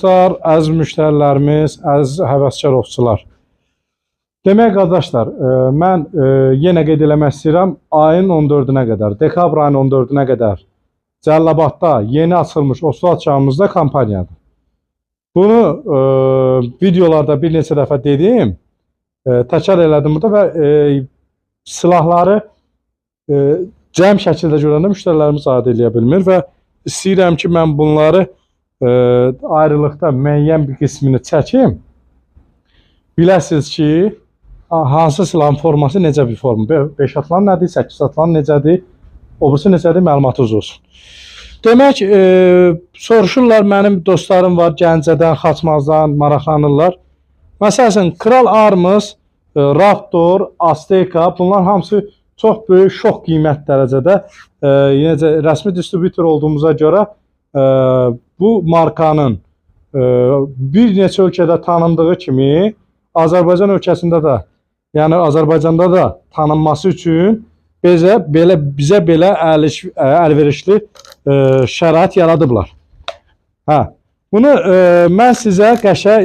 dostlar, əziz müştərilərimiz, əziz həvəskar ovçular. Demək qardaşlar, mən yenə qeyd eləmək istəyirəm, ayın 14-nə qədər, dekabr ayının 14-nə qədər Cəlilabadda yeni açılmış Oslo açağımızda kampaniyadır. Bunu videolarda bir neçə dəfə dedim, təkrar elədim burada və silahları cəm şəkildə görəndə müştərilərimiz istifadə edə bilmir və istəyirəm ki, mən bunları ayrılıqda müəyyən bir qismini çəkim. Biləsiniz ki, hansı silahın forması necə bir forma? 5 atılan nədir, 8 atılan necədir, obrisi necədir, məlumatınız olsun. Demək, soruşurlar, mənim dostlarım var, Gəncədən, Xaçmazdan, maraqlanırlar. Məsələn, Kral Arms, Raptor, Azteka, bunlar hamısı çox böyük, şok qiymət dərəcədə. Yenəcə, rəsmi distributor olduğumuza görə bu markanın bir neçə ölkədə tanındığı kimi Azərbaycan ölkəsində də, yəni Azərbaycanda da tanınması üçün bizə belə əlverişli şərait yaradıblar. Bunu mən sizə qəşəng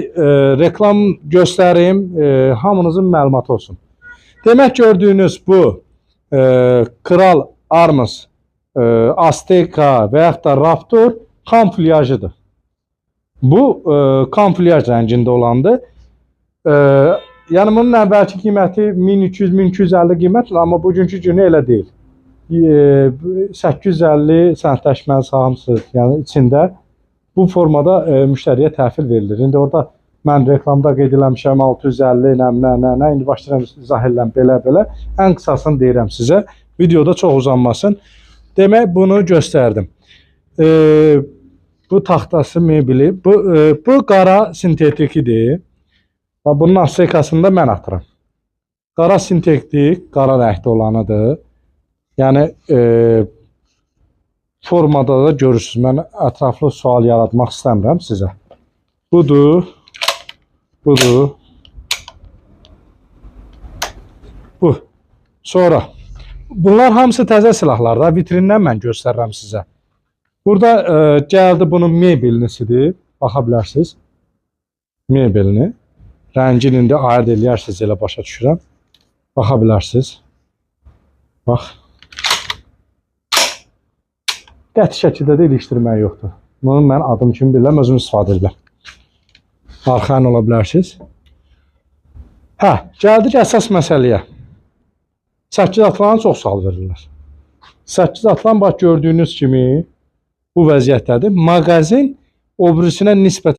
reklam göstərim, hamınızın məlumatı olsun. Demək, gördüyünüz bu Kral Arms, Azteka və yaxud da Raptor kamuflajıdır. Bu kamuflaj rəngində olandır. Yəni bunun əvvəlki qiyməti 1200-1250 qiymətdir, amma bugünkü günü elə deyil. 850 sənətləşməsi hamısı, yəni içində bu formada müştəriyə təhvil verilir. İndi orada mən reklamda qeyd eləmişəm 650, nə, indi başlayıram izah edirəm belə. Ən qısasını deyirəm sizə, videoda çox uzanmasın. Demək, bunu göstərdim. Bu taxtası mebeli, bu qara sintetikidir. Bunun Aztekasını da mən atıram. Qara sintetik, qara rəngdə olanıdır. Yəni, formada da görürsünüz. Mən ətraflı sual yaratmaq istəmirəm sizə. Budur. Bu. Sonra. Bunlar hamısı təzə silahlarda. Vitrindən mən göstərirəm sizə. Burada gəldi bunun mebelisidir. Baxa bilərsiniz. Mebelini. Rəngini indi ayırt eləyərsiniz, elə başa düşürəm. Baxa bilərsiniz. Bax. Qəti şəkildə də ilişdirmək yoxdur. Bunu mən adım kimi bilirəm, özüm istifadə edirəm. Arxayın ola bilərsiniz. Gəldik əsas məsələyə. 8 atılan çox sual verirlər. 8 atılan bax gördüyünüz kimi bu vəziyyətdədir. Mağazin obrisinə nisbətən